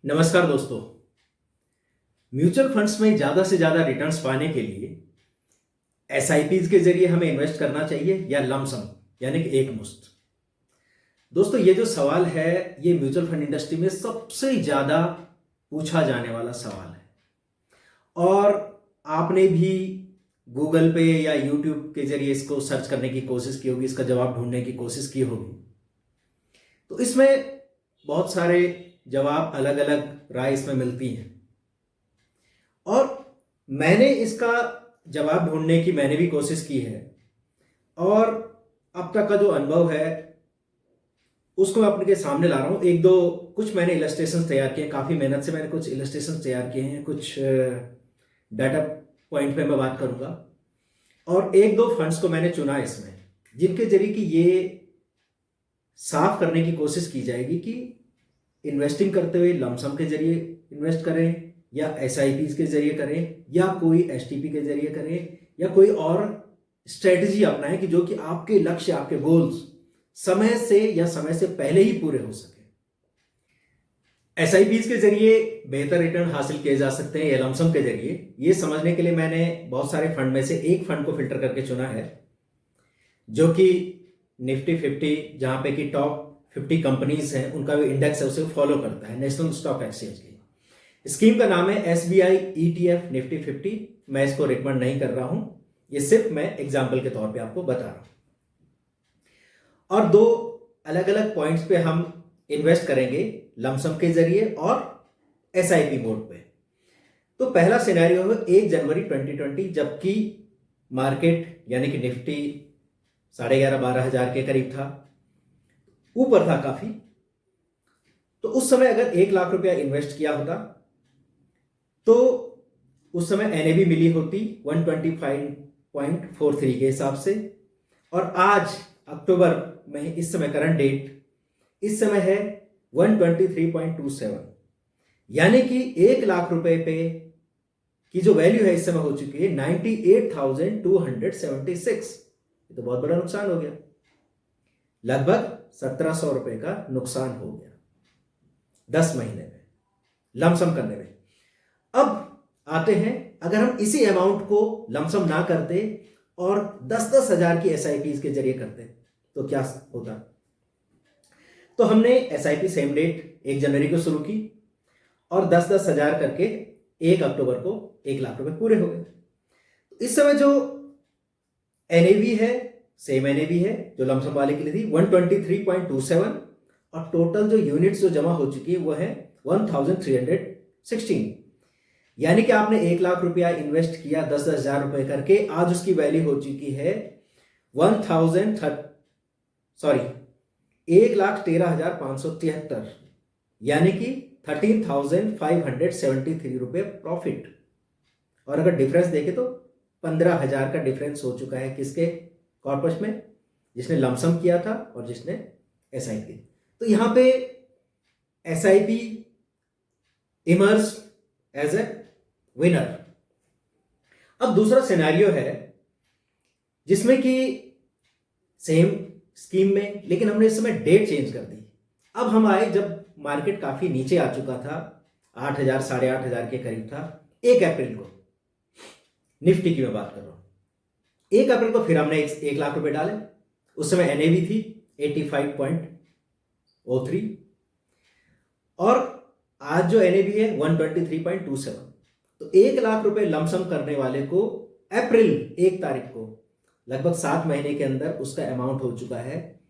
नमस्कार दोस्तों। Mutual funds में ज़्यादा से ज़्यादा रिटर्न्स पाने के लिए एसआईपीज के जरिए हमें इन्वेस्ट करना चाहिए या लमसम यानी कि एक मुश्त। दोस्तों, ये जो सवाल है ये म्यूचुअल फंड इंडस्ट्री में सबसे ज़्यादा पूछा जाने वाला सवाल है और आपने भी गूगल पे या यूट्यूब के जरिए इसको सर्च करने की कोशिश की होगी, इसका जवाब ढूंढने की कोशिश की होगी। तो इसमें बहुत सारे जवाब, अलग अलग राय इसमें मिलती हैं और मैंने इसका जवाब ढूंढने की मैंने भी कोशिश की है और अब तक का जो अनुभव है उसको मैं अपने के सामने ला रहा हूँ। एक दो कुछ मैंने इलस्ट्रेशंस तैयार किए हैं, काफ़ी मेहनत से मैंने कुछ इलस्ट्रेशंस तैयार किए हैं, कुछ डाटा पॉइंट पे मैं बात करूँगा और एक दो फंड्स को मैंने चुना इसमें, जिनके जरिए कि ये साफ करने की कोशिश की जाएगी कि इन्वेस्टिंग करते हुए लमसम के जरिए इन्वेस्ट करें या एसआईपीज के जरिए करें या कोई एसटीपी के जरिए करें या कोई और स्ट्रेटजी अपनाएं कि जो कि आपके लक्ष्य, आपके गोल्स समय से या समय से पहले ही पूरे हो सके। एसआईपीज के जरिए बेहतर रिटर्न हासिल किए जा सकते हैं या लमसम के जरिए, ये समझने के लिए मैंने बहुत सारे फंड में से एक फंड को फिल्टर करके चुना है जो कि निफ्टी 50, जहां पे कि टॉप 50 कंपनीज हैं उनका भी इंडेक्स है, उसे फॉलो करता है, नेशनल स्टॉक एक्सचेंज की। स्कीम का नाम है एसबीआई ईटीएफ निफ्टी 50। मैं इसको रिकमेंड नहीं कर रहा हूं, ये सिर्फ मैं एग्जाम्पल के तौर पे आपको बता रहा हूं। और दो अलग अलग पॉइंट्स पे हम इन्वेस्ट करेंगे, लमसम के जरिए और एसआईपी मोड पे। तो पहला सिनेरियो है 1 जनवरी 2020, जबकि मार्केट यानी कि निफ्टी 11,500-12 हजार के करीब था, ऊपर था काफी। तो उस समय अगर 1 लाख रुपया इन्वेस्ट किया होता तो उस समय एनएवी मिली होती 125.43 के हिसाब से, और आज अक्टूबर में इस समय करंट डेट इस समय है 123.27, यानी कि 1 लाख रुपए पे की जो वैल्यू है इस समय हो चुकी है 98,276। ये तो बहुत बड़ा नुकसान हो गया, लगभग 1,700 रुपए का नुकसान हो गया 10 महीने में लमसम करने में। अब आते हैं, अगर हम इसी अमाउंट को लमसम ना करते और 10-10 हजार की एसआईपी के जरिए करते तो क्या होता। तो हमने एसआईपी सेम डेट 1 जनवरी को शुरू की और 10-10 हजार करके 1 अक्टूबर को 1 लाख रुपए पूरे हो गए। इस समय जो एनएवी है सेम एनएवी है जो लमसम वाले के लिए थी 123.27, और टोटल जो यूनिट्स जो जमा हो चुकी है वो है 1316, यानी कि आपने 1 लाख रुपया इन्वेस्ट किया 10-10 हजार रुपए करके, आज उसकी वैल्यू हो चुकी है 1,13,573, यानी कि 13,573 रुपए प्रॉफिट। और अगर डिफरेंस देखें तो 15,000 का डिफरेंस हो चुका है किसके कॉर्पस में, जिसने लमसम किया था और जिसने एसआईपी। तो यहां पे SIP emerge as a winner. अब दूसरा सिनेरियो है जिसमें कि सेम स्कीम में, लेकिन हमने इस समय डेट चेंज कर दी। अब हम आए जब मार्केट काफी नीचे आ चुका था, 8,000 8,500 के करीब था, 1 अप्रैल को, निफ्टी की मैं बात कर रहा हूं। 1 अप्रैल को फिर हमने 1 लाख रुपए डाले, उस समय एनएवी थी 85.03 और आज जो एनएवी है 123.27। तो 1 लाख रुपए लमसम करने वाले को अप्रैल 1 तारीख को लगभग 7 महीने के अंदर उसका अमाउंट हो चुका है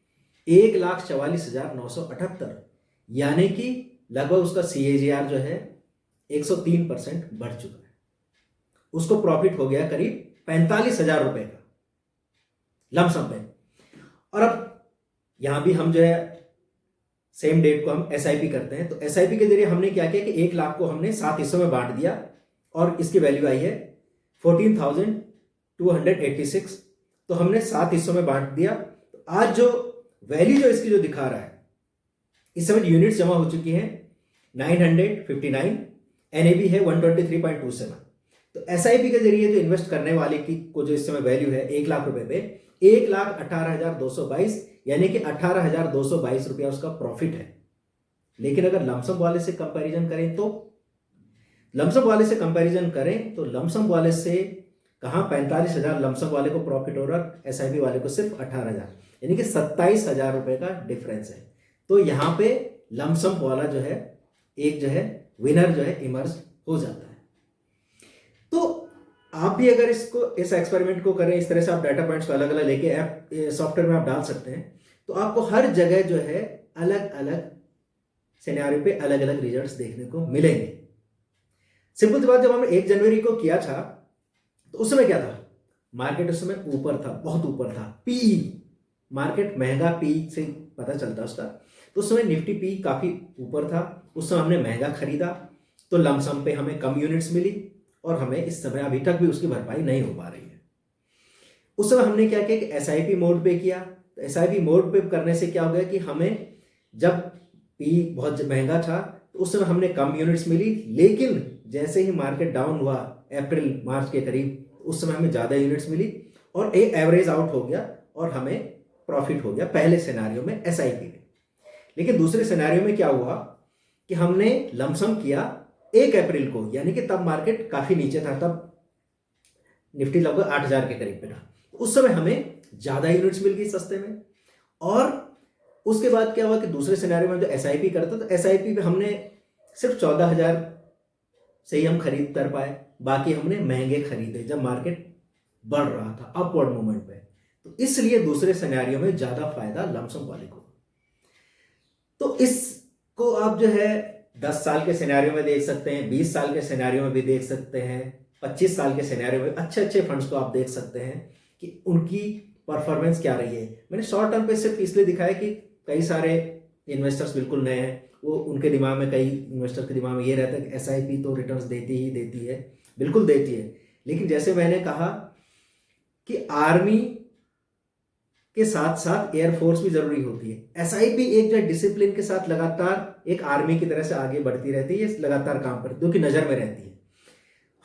1,44,978, यानी कि लगभग उसका सीएजीआर जो है 103% बढ़ चुका है। उसको प्रॉफिट हो गया करीब 45,000 रुपए का लमसम पे। और अब यहां भी हम जो है सेम डेट को हम एसआईपी करते हैं। तो एसआईपी के जरिए हमने क्या किया कि 1 लाख को हमने 7 हिस्सों में बांट दिया और इसकी वैल्यू आई है 14,286। तो हमने 7 हिस्सों में बांट दिया। तो आज जो वैल्यू जो इसकी जो दिखा रहा है, इस समय यूनिट्स जमा हो चुकी हैं 959, एनएवी है 123.27। तो एसआईपी के जरिए जो इन्वेस्ट करने वाले की को जो इस समय वैल्यू है 1 लाख रुपए पे 1,18,222, यानी कि 18,222 रुपया उसका प्रॉफिट है लेकिन अगर लमसम वाले से कंपैरिजन करें तो लमसम वाले से कहाँ 45,000 लमसम वाले को प्रॉफिट हो रहा है, एसआईपी वाले को सिर्फ 18,000, यानी कि 27,000 रुपए का डिफरेंस है। तो यहाँ पे लमसम वाला जो है एक जो है विनर जो है इमर्ज हो जाता है। तो आप भी अगर इस एक्सपेरिमेंट को करें, इस तरह से आप डाटा पॉइंट्स को अलग अलग लेके ऐप सॉफ्टवेयर में आप डाल सकते हैं, तो आपको हर जगह जो है अलग अलग सिनेरियो पे अलग अलग रिजल्ट्स देखने को मिलेंगे। सिंपल सी बात, जब हमने 1 जनवरी को किया था तो उस समय क्या था, मार्केट उस समय ऊपर था, बहुत ऊपर था। पी मार्केट महंगा पी से पता चलता उसका, तो उस समय निफ्टी पी काफी ऊपर था, उस समय हमने महंगा खरीदा, तो लमसम पे हमें कम यूनिट्स मिली और हमें इस समय अभी तक भी उसकी भरपाई नहीं हो पा रही है। उस समय हमने क्या किया कि एसआईपी मोड पे किया। तो एसआईपी मोड पे करने से क्या हो गया कि हमें जब पी बहुत महंगा था तो उस समय हमने कम यूनिट्स मिली, लेकिन जैसे ही मार्केट डाउन हुआ अप्रैल मार्च के करीब, उस समय हमें ज़्यादा यूनिट्स मिली और एक एवरेज आउट हो गया और हमें प्रॉफिट हो गया पहले सिनेरियो में एसआईपी में। लेकिन दूसरे सिनेरियो में क्या हुआ कि हमने लमसम किया 1 अप्रैल को, यानी कि तब मार्केट काफ़ी नीचे था, तब निफ्टी लगभग 8,000 के करीब पे था। उस समय हमें ज़्यादा यूनिट्स मिल गई सस्ते में। और उसके बाद क्या हुआ कि दूसरे सिनेरियो में जो एसआईपी करता, तो एसआईपी पे हमने सिर्फ 14,000 से ही हम खरीद कर पाए, बाकी हमने महंगे खरीदे जब मार्केट बढ़ रहा था अपवर्ड मूवमेंट पे। तो इसलिए दूसरे सिनेरियो में ज़्यादा फायदा लमसम वाले को। तो इसको आप जो है 10 साल के सिनेरियो में देख सकते हैं, 20 साल के सिनेरियो में भी देख सकते हैं, 25 साल के सिनेरियो में अच्छे अच्छे फंड्स को आप देख सकते हैं कि उनकी परफॉर्मेंस क्या रही है। मैंने शॉर्ट टर्म पे सिर्फ इसलिए दिखाया कि कई सारे इन्वेस्टर्स बिल्कुल नए हैं, वो उनके दिमाग में, कई इन्वेस्टर के दिमाग में ये रहता है कि एसआईपी तो रिटर्न्स देती ही देती है, बिल्कुल देती है। लेकिन जैसे मैंने कहा कि आर्मी के साथ साथ एयरफोर्स भी जरूरी होती है। एसआईपी एक जो डिसिप्लिन के साथ लगातार एक आर्मी की तरह से आगे बढ़ती रहती है, लगातार काम करती है, जो कि नजर में रहती है।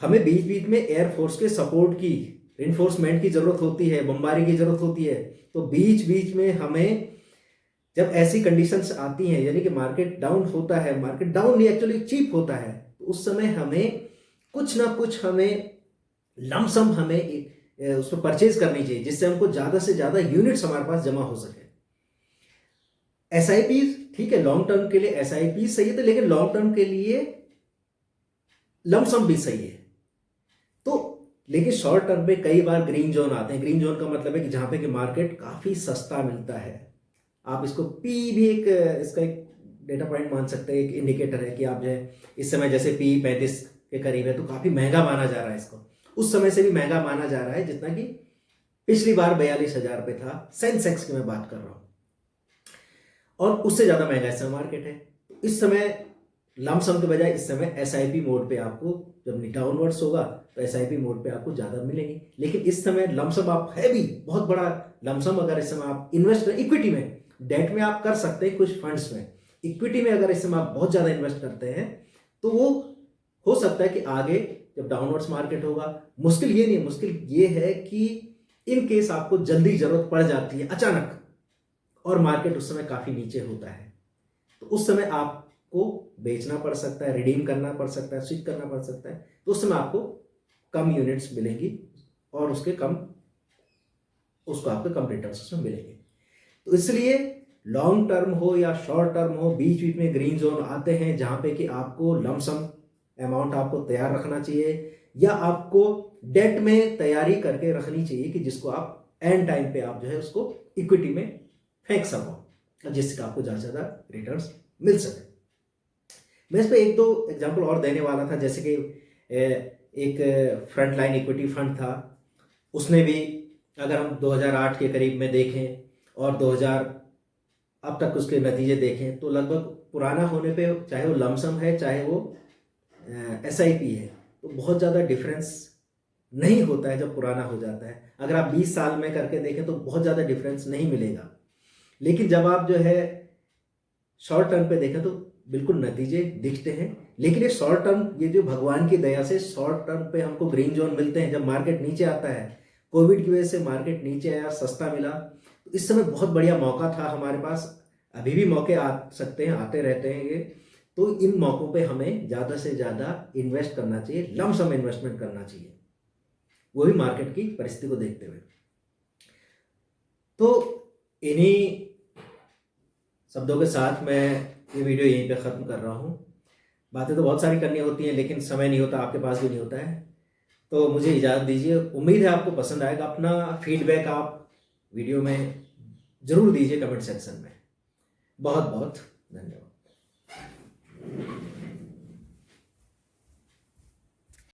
हमें बीच बीच में एयरफोर्स के सपोर्ट की, इन्फोर्समेंट की जरूरत होती है, बमबारी की जरूरत होती है। तो बीच बीच में हमें जब ऐसी कंडीशंस आती हैं, यानी कि मार्केट डाउन होता है, मार्केट डाउन नहीं एक्चुअली चीप होता है, तो उस समय हमें कुछ ना कुछ हमें लमसम हमें उस पर परचेज करनी चाहिए, जिससे हमको ज्यादा से ज्यादा यूनिट्स हमारे पास जमा हो सके। एसआईपी ठीक है, लॉन्ग टर्म के लिए एसआईपी सही है, लेकिन लॉन्ग टर्म के लिए लमसम भी सही है। तो लेकिन शॉर्ट टर्म पे कई बार ग्रीन जोन आते हैं। ग्रीन जोन का मतलब है कि जहां पे कि मार्केट काफी सस्ता मिलता है। आप इसको पी भी इसका एक डेटा पॉइंट मान सकते हैं, एक इंडिकेटर है कि आप जो है इस समय जैसे पी 35 के करीब है तो काफी महंगा माना जा रहा है इसको, उस समय से भी महंगा माना जा रहा है जितना कि पिछली बार 42,000 पे था, सेंसेक्स की मैं बात कर रहा हूं, और उससे ज्यादा महंगा इस समय मार्केट है। तो इस समय लमसम के बजाय इस समय एसआईपी मोड पे आपको, जब डाउनवर्ड्स होगा तो एसआईपी मोड पे आपको ज्यादा मिलेंगी। लेकिन इस समय लमसम आप है भी बहुत बड़ा लमसम, अगर इस समय आप इन्वेस्ट करें इक्विटी में, डेट में आप कर सकते हैं कुछ फंड्स में, इक्विटी में अगर इस समय आप बहुत ज्यादा इन्वेस्ट करते हैं तो वो हो सकता है कि आगे जब डाउनवर्ड्स मार्केट होगा, मुश्किल ये नहीं, मुश्किल ये है कि इन केस आपको जल्दी जरूरत पड़ जाती है अचानक और मार्केट उस समय काफी नीचे होता है, तो उस समय आपको बेचना पड़ सकता है, रिडीम करना पड़ सकता है, स्विच करना पड़ सकता है। तो उस समय आपको कम यूनिट्स मिलेंगी और उसको आपके कम रिटर्न्स उसमें मिलेंगे। तो इसलिए लॉन्ग टर्म हो या शॉर्ट टर्म हो, बीच बीच में ग्रीन जोन आते हैं जहां पे कि आपको लमसम अमाउंट आपको तैयार रखना चाहिए, या आपको डेट में तैयारी करके रखनी चाहिए कि जिसको आप एंड टाइम पे आप जो है उसको इक्विटी में फेंक सको, जिससे आपको ज्यादा से ज्यादा रिटर्न्स मिल सके। मैं इस पे 1-2 एग्जांपल और देने वाला था, जैसे कि एक फ्रंट लाइन इक्विटी फंड था, उसने भी अगर हम 2008 के करीब में देखें और 2000 अब तक उसके नतीजे देखें तो लगभग पुराना होने पे, चाहे वो लमसम है चाहे वो एसआईपी है, तो बहुत ज़्यादा डिफरेंस नहीं होता है जब पुराना हो जाता है। अगर आप 20 साल में करके देखें तो बहुत ज़्यादा डिफरेंस नहीं मिलेगा, लेकिन जब आप जो है शॉर्ट टर्म पे देखें तो बिल्कुल नतीजे दिखते हैं। लेकिन ये शॉर्ट टर्म, ये जो भगवान की दया से शॉर्ट टर्म पे हमको ग्रीन जोन मिलते हैं जब मार्केट नीचे आता है। कोविड की वजह से मार्केट नीचे आया, सस्ता मिला, तो इस समय बहुत बढ़िया मौका था हमारे पास अभी भी मौके आ सकते हैं, आते रहते हैं ये। तो इन मौक़ों पे हमें ज़्यादा से ज़्यादा इन्वेस्ट करना चाहिए, लमसम इन्वेस्टमेंट करना चाहिए, वो भी मार्केट की परिस्थिति को देखते हुए। तो इन्हीं शब्दों के साथ मैं ये वीडियो यहीं पे ख़त्म कर रहा हूँ। बातें तो बहुत सारी करनी होती हैं, लेकिन समय नहीं होता, आपके पास भी नहीं होता है। तो मुझे इजाज़त दीजिए। उम्मीद है आपको पसंद आएगा। अपना फीडबैक आप वीडियो में ज़रूर दीजिए कमेंट सेक्शन में। बहुत बहुत धन्यवाद।